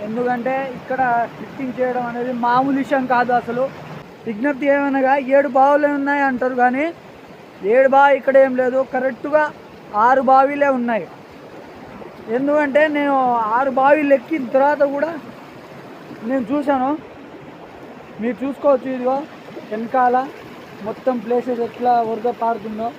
ఎందుకంటే ఇక్కడ లిఫ్టింగ్ చేయడం అనేది మామూలు విషయం కాదు. అసలు విజ్ఞప్తి ఏమనగా 7 బావులే ఉన్నాయి అంటారు, కానీ 7 బావి ఇక్కడ ఏం లేదు, కరెక్ట్గా 6 బావిలే ఉన్నాయి. ఎందుకంటే నేను 6 బావిలు ఎక్కిన తర్వాత కూడా నేను చూశాను, మీరు చూసుకోవచ్చు. ఇదిగో వెనకాల మొత్తం ప్లేసెస్ ఎట్లా వరద పారుతుందో.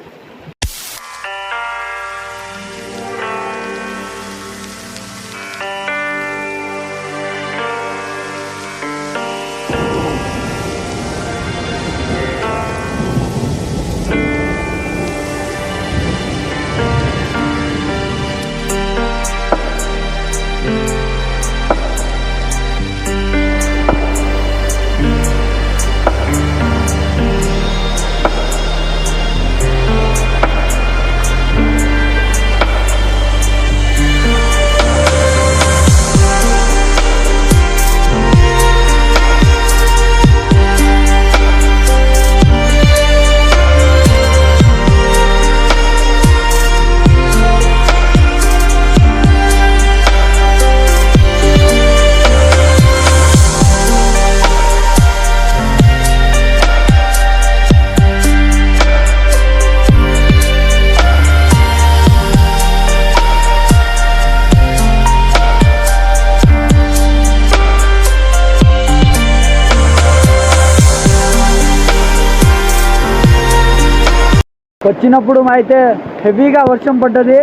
వచ్చినప్పుడు అయితే హెవీగా వర్షం పడ్డది.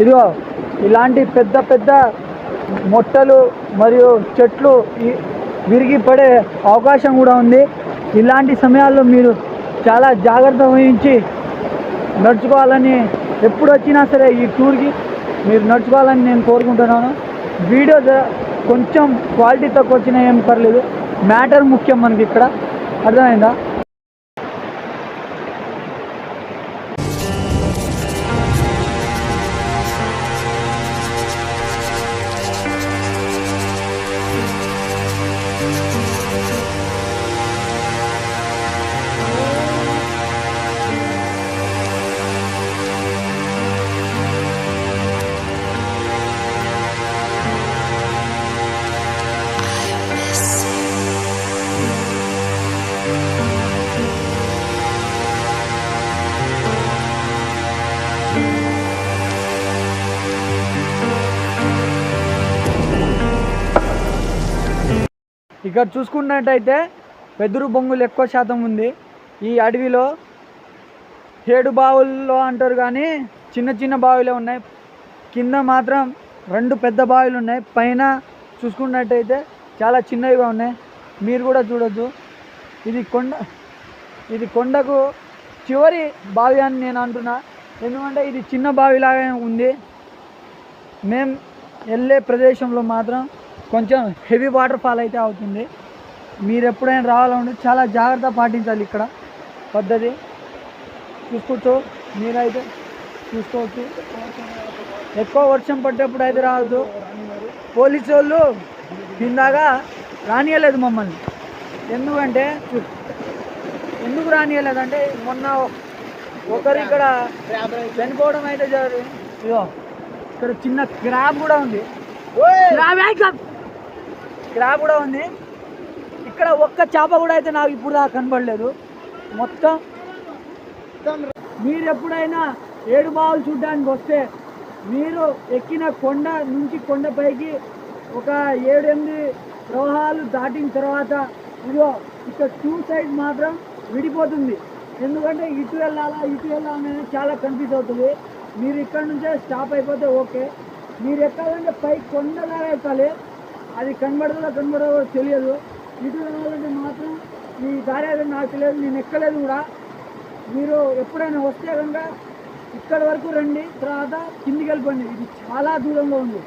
ఇదిగో ఇలాంటి పెద్ద పెద్ద మొట్టలు మరియు చెట్లు విరిగి పడే అవకాశం కూడా ఉంది. ఇలాంటి సమయాల్లో మీరు చాలా జాగ్రత్త వహించి నడుచుకోవాలని, ఎప్పుడు వచ్చినా సరే ఈ టూర్కి మీరు నడుచుకోవాలని నేను కోరుకుంటున్నాను. వీడియో కొంచెం క్వాలిటీ తక్కువ వచ్చినా ఏం పర్లేదు, మ్యాటర్ ముఖ్యం మనకి ఇక్కడ. అర్థమైందా? ఇక్కడ చూసుకున్నట్టయితే వెదురు బొంగులు ఎక్కువ శాతం ఉంది ఈ అడవిలో. 7 బావుల్లో అంటారు, కానీ చిన్న చిన్న బావిలే ఉన్నాయి. కింద మాత్రం 2 పెద్ద బావిలు ఉన్నాయి. పైన చూసుకున్నట్టయితే చాలా చిన్నవిగా ఉన్నాయి, మీరు కూడా చూడొచ్చు. ఇది కొండకు చివరి బావి అని నేను అంటున్నా, ఎందుకంటే ఇది చిన్న బావిలాగా ఉంది. మేము వెళ్ళే ప్రదేశంలో మాత్రం కొంచెం హెవీ వాటర్ ఫాల్ అయితే అవుతుంది. మీరు ఎప్పుడైనా రావాలంటే చాలా జాగ్రత్త పాటించాలి. ఇక్కడ పద్ధతి చూసుకోవచ్చు, మీరైతే చూసుకోవచ్చు. ఎక్కువ వర్షం పడ్డప్పుడు అయితే రావద్దు. పోలీసు వాళ్ళు కిందాగా రానియలేదు మమ్మల్ని. ఎందుకు రానియలేదంటే మొన్న ఒకరు ఇక్కడ చనిపోవడం అయితే జరిగింది. ఇదో ఇక్కడ చిన్న క్రాబ్ కూడా ఉంది. క్రాబ్ కూడా ఉంది ఇక్కడ. ఒక్క చేప కూడా అయితే నాకు ఇప్పుడు దాకా కనబడలేదు. మొత్తం మీరు ఎప్పుడైనా 7 బావులు చూడడానికి వస్తే, మీరు ఎక్కిన కొండ నుంచి కొండపైకి ఒక 7-8 ప్రవాహాలు దాటిన తర్వాత ఇదిగో ఇక్కడ 2 సైడ్ మాత్రం విడిపోతుంది. ఎందుకంటే ఇటు వెళ్ళాలనేది చాలా కన్ఫ్యూజ్ అవుతుంది. మీరు ఇక్కడ నుంచే స్టాప్ అయిపోతే ఓకే. మీరు ఎక్కాలంటే పైకి కొండలాగా ఎక్కాలి, అది కనబడదో తెలియదు. ఇటు వెళ్ళాలంటే మాత్రం ఈ దారి అయితే నాకు తెలియదు, నేను ఎక్కలేదు కూడా. మీరు ఎప్పుడైనా వస్తే కనుక ఇక్కడ వరకు రండి, తర్వాత కిందికి వెళ్ళిపోండి. ఇది చాలా దూరంలో ఉంది.